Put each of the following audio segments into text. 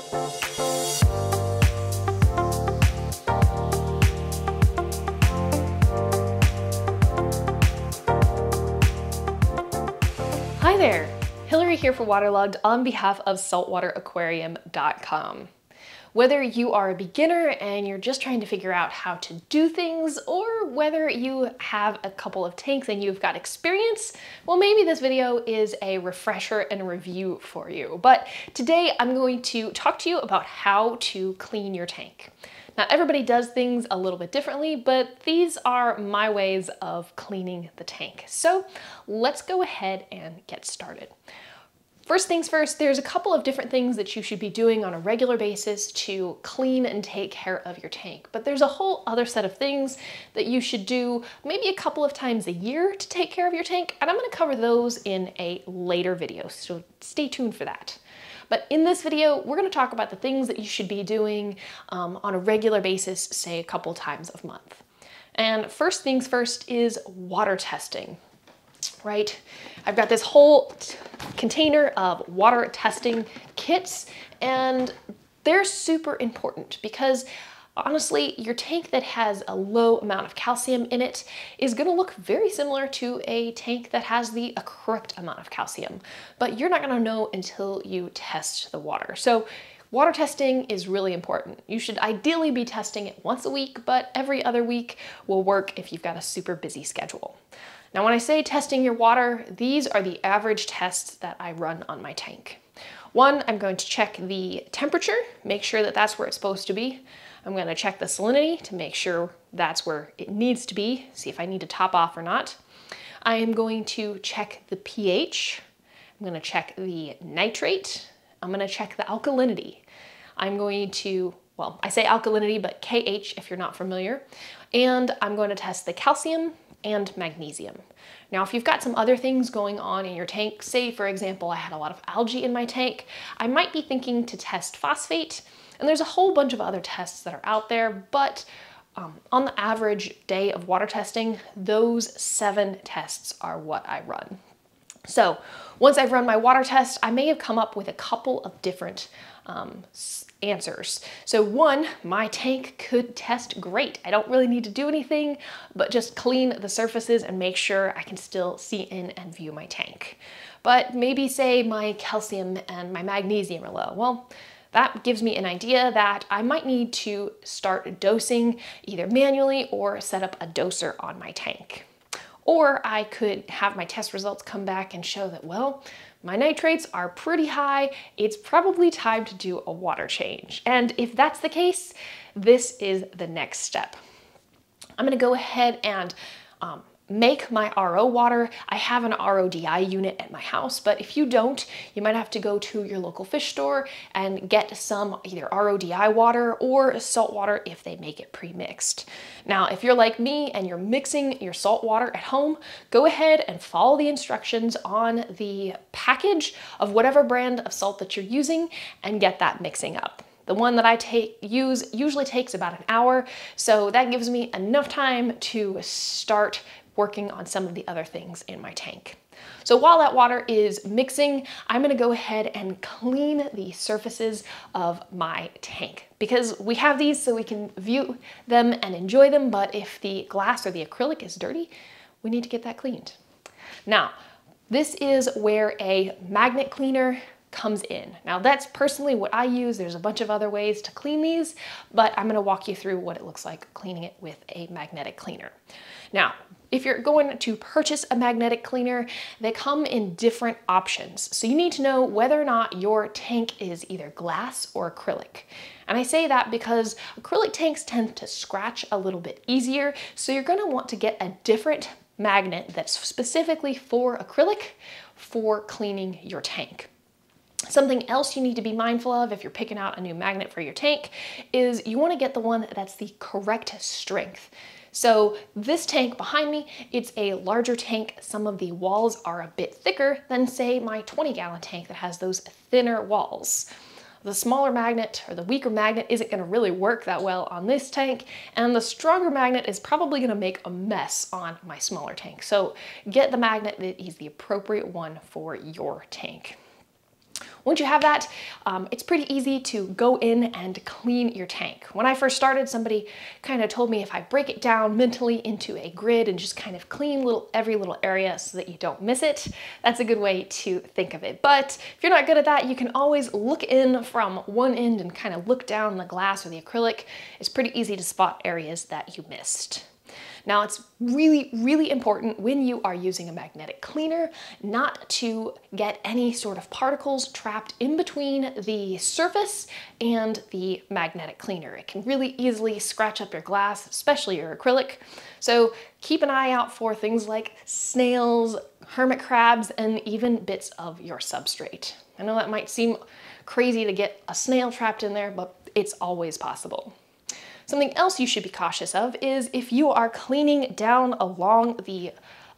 Hi there, Hillary here for Waterlogged on behalf of saltwateraquarium.com. Whether you are a beginner and you're just trying to figure out how to do things, or whether you have a couple of tanks and you've got experience, well, maybe this video is a refresher and a review for you. But today I'm going to talk to you about how to clean your tank. Now, everybody does things a little bit differently, but these are my ways of cleaning the tank. So let's go ahead and get started. First things first, there's a couple of different things that you should be doing on a regular basis to clean and take care of your tank. But there's a whole other set of things that you should do maybe a couple of times a year to take care of your tank, and I'm going to cover those in a later video, so stay tuned for that. But in this video, we're going to talk about the things that you should be doing on a regular basis, say a couple times a month. And first things first is water testing. Right? I've got this whole container of water testing kits, and they're super important because honestly, your tank that has a low amount of calcium in it is going to look very similar to a tank that has the correct amount of calcium, but you're not going to know until you test the water. So water testing is really important. You should ideally be testing it once a week, but every other week will work if you've got a super busy schedule. Now, when I say testing your water, these are the average tests that I run on my tank. One, I'm going to check the temperature, make sure that that's where it's supposed to be. I'm going to check the salinity to make sure that's where it needs to be, see if I need to top off or not. I am going to check the pH. I'm going to check the nitrate. I'm going to check the alkalinity. I'm going to, well, I say alkalinity, but KH if you're not familiar. And I'm going to test the calcium and magnesium. Now, if you've got some other things going on in your tank, say for example, I had a lot of algae in my tank, I might be thinking to test phosphate, and there's a whole bunch of other tests that are out there, but on the average day of water testing, those 7 tests are what I run. So once I've run my water test, I may have come up with a couple of different answers. So one, my tank could test great. I don't really need to do anything, but just clean the surfaces and make sure I can still see in and view my tank. But maybe say my calcium and my magnesium are low. Well, that gives me an idea that I might need to start dosing either manually or set up a doser on my tank. Or I could have my test results come back and show that, well, my nitrates are pretty high. It's probably time to do a water change. And if that's the case, this is the next step. I'm going to go ahead and make my RO water. I have an RODI unit at my house, but if you don't, you might have to go to your local fish store and get some either RODI water or salt water if they make it pre-mixed. Now, if you're like me and you're mixing your salt water at home, go ahead and follow the instructions on the package of whatever brand of salt that you're using and get that mixing up. The one that I use usually takes about an hour, so that gives me enough time to start working on some of the other things in my tank. So while that water is mixing, I'm going to go ahead and clean the surfaces of my tank, because we have these so we can view them and enjoy them, but if the glass or the acrylic is dirty, we need to get that cleaned. Now, this is where a magnet cleaner comes in. Now, that's personally what I use. There's a bunch of other ways to clean these, but I'm going to walk you through what it looks like cleaning it with a magnetic cleaner. Now, if you're going to purchase a magnetic cleaner, they come in different options. So you need to know whether or not your tank is either glass or acrylic. And I say that because acrylic tanks tend to scratch a little bit easier, so you're going to want to get a different magnet that's specifically for acrylic for cleaning your tank. Something else you need to be mindful of if you're picking out a new magnet for your tank is you want to get the one that's the correct strength. So this tank behind me, it's a larger tank. Some of the walls are a bit thicker than, say, my 20-gallon tank that has those thinner walls. The smaller magnet or the weaker magnet isn't going to really work that well on this tank, and the stronger magnet is probably going to make a mess on my smaller tank. So get the magnet that is the appropriate one for your tank. Once you have that, it's pretty easy to go in and clean your tank. When I first started, somebody kind of told me if I break it down mentally into a grid and just kind of clean every little area so that you don't miss it, that's a good way to think of it. But if you're not good at that, you can always look in from one end and kind of look down the glass or the acrylic. It's pretty easy to spot areas that you missed. Now, it's really, really important when you are using a magnetic cleaner not to get any sort of particles trapped in between the surface and the magnetic cleaner. It can really easily scratch up your glass, especially your acrylic. So keep an eye out for things like snails, hermit crabs, and even bits of your substrate. I know that might seem crazy to get a snail trapped in there, but it's always possible. Something else you should be cautious of is if you are cleaning down along the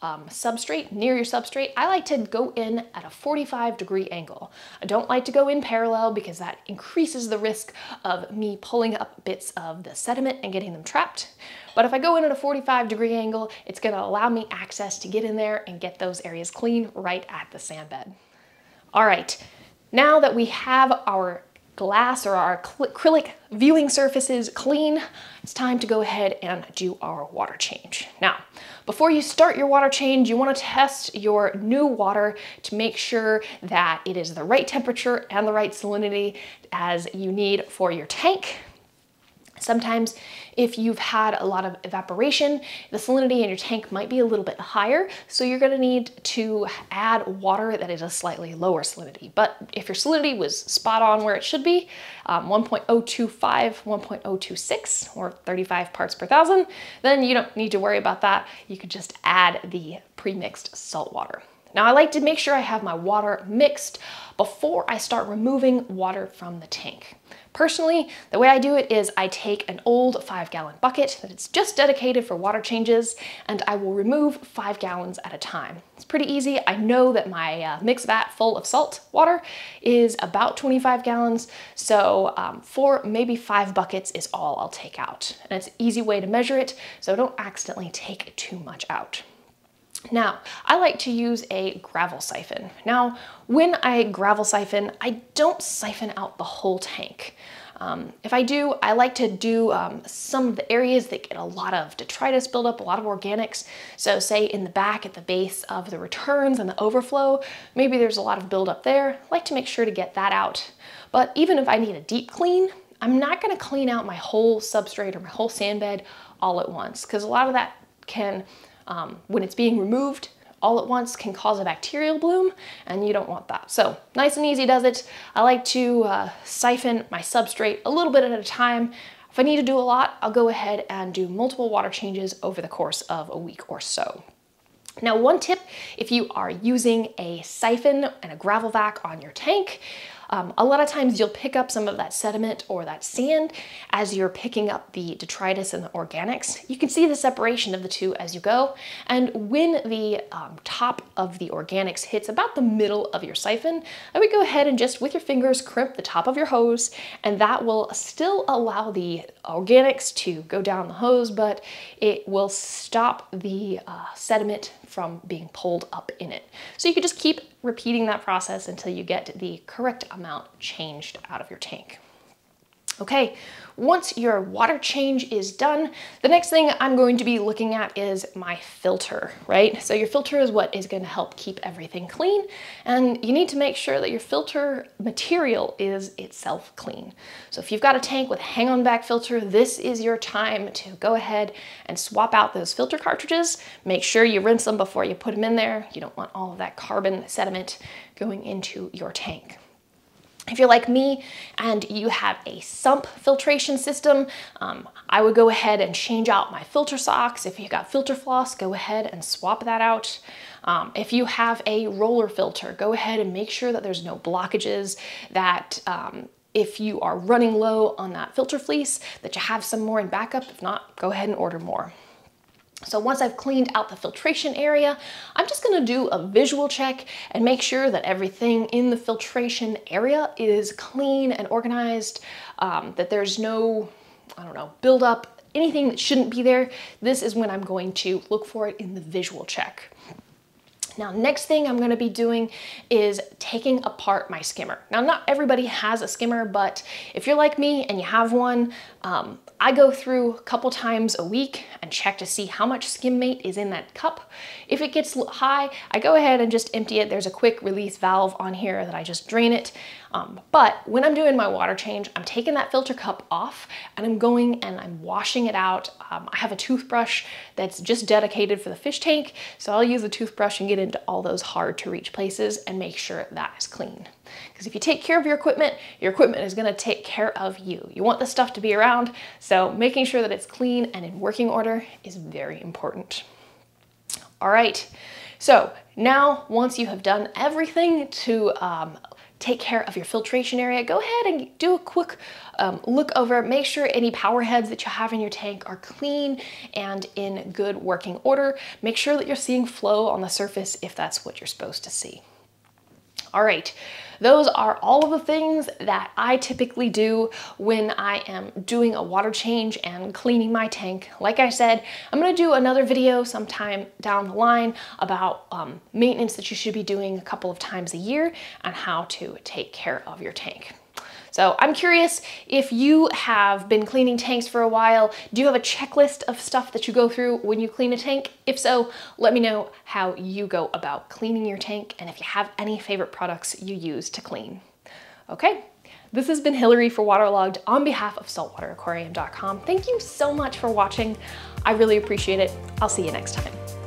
substrate, near your substrate, I like to go in at a 45-degree angle. I don't like to go in parallel because that increases the risk of me pulling up bits of the sediment and getting them trapped. But if I go in at a 45-degree angle, it's going to allow me access to get in there and get those areas clean right at the sand bed. All right, now that we have our glass or our acrylic viewing surfaces clean, it's time to go ahead and do our water change. Now, before you start your water change, you want to test your new water to make sure that it is the right temperature and the right salinity as you need for your tank. Sometimes if you've had a lot of evaporation, the salinity in your tank might be a little bit higher, so you're gonna need to add water that is a slightly lower salinity. But if your salinity was spot on where it should be, 1.025, 1.026, or 35 parts per thousand, then you don't need to worry about that. You could just add the pre-mixed salt water. Now, I like to make sure I have my water mixed before I start removing water from the tank. Personally, the way I do it is I take an old 5-gallon bucket that is just dedicated for water changes, and I will remove 5 gallons at a time. It's pretty easy. I know that my mix vat full of salt water is about 25 gallons, so 4, maybe 5 buckets is all I'll take out. And it's an easy way to measure it, so don't accidentally take too much out. Now, I like to use a gravel siphon. Now, when I gravel siphon, I don't siphon out the whole tank. If I do, I like to do some of the areas that get a lot of detritus buildup, a lot of organics. So say in the back at the base of the returns and the overflow, maybe there's a lot of buildup there. I like to make sure to get that out. But even if I need a deep clean, I'm not gonna clean out my whole substrate or my whole sand bed all at once, because a lot of that can, when it's being removed all at once, can cause a bacterial bloom, and you don't want that. So nice and easy does it. I like to siphon my substrate a little bit at a time. If I need to do a lot, I'll go ahead and do multiple water changes over the course of a week or so. Now, one tip, if you are using a siphon and a gravel vac on your tank, a lot of times you'll pick up some of that sediment or that sand as you're picking up the detritus and the organics. You can see the separation of the two as you go. And when the top of the organics hits about the middle of your siphon, I would go ahead and just with your fingers crimp the top of your hose, and that will still allow the organics to go down the hose, but it will stop the sediment from being pulled up in it. So you could just keep repeating that process until you get the correct amount changed out of your tank. Okay, once your water change is done, the next thing I'm going to be looking at is my filter, right? So your filter is what is going to help keep everything clean, and you need to make sure that your filter material is itself clean. So if you've got a tank with a hang-on back filter, this is your time to go ahead and swap out those filter cartridges. Make sure you rinse them before you put them in there. You don't want all of that carbon sediment going into your tank. If you're like me and you have a sump filtration system, I would go ahead and change out my filter socks. If you've got filter floss, go ahead and swap that out. If you have a roller filter, go ahead and make sure that there's no blockages, that if you are running low on that filter fleece, that you have some more in backup. If not, go ahead and order more. So once I've cleaned out the filtration area, I'm just gonna do a visual check and make sure that everything in the filtration area is clean and organized, that there's no, buildup, anything that shouldn't be there. This is when I'm going to look for it in the visual check. Now, next thing I'm gonna be doing is taking apart my skimmer. Now, not everybody has a skimmer, but if you're like me and you have one, I go through a couple times a week and check to see how much skim mate is in that cup. If it gets high, I go ahead and just empty it. There's a quick release valve on here that I just drain it. But when I'm doing my water change, I'm taking that filter cup off and I'm going and I'm washing it out. I have a toothbrush that's just dedicated for the fish tank, so I'll use the toothbrush and get into all those hard to reach places and make sure that is clean. Because if you take care of your equipment is gonna take care of you. You want the stuff to be around, so making sure that it's clean and in working order is very important. All right, so now once you have done everything to take care of your filtration area, go ahead and do a quick look over, make sure any power heads that you have in your tank are clean and in good working order. Make sure that you're seeing flow on the surface if that's what you're supposed to see. All right, those are all of the things that I typically do when I am doing a water change and cleaning my tank. Like I said, I'm gonna do another video sometime down the line about maintenance that you should be doing a couple of times a year and how to take care of your tank. So I'm curious if you have been cleaning tanks for a while. Do you have a checklist of stuff that you go through when you clean a tank? If so, let me know how you go about cleaning your tank and if you have any favorite products you use to clean. Okay, this has been Hillary for Waterlogged on behalf of saltwateraquarium.com. Thank you so much for watching. I really appreciate it. I'll see you next time.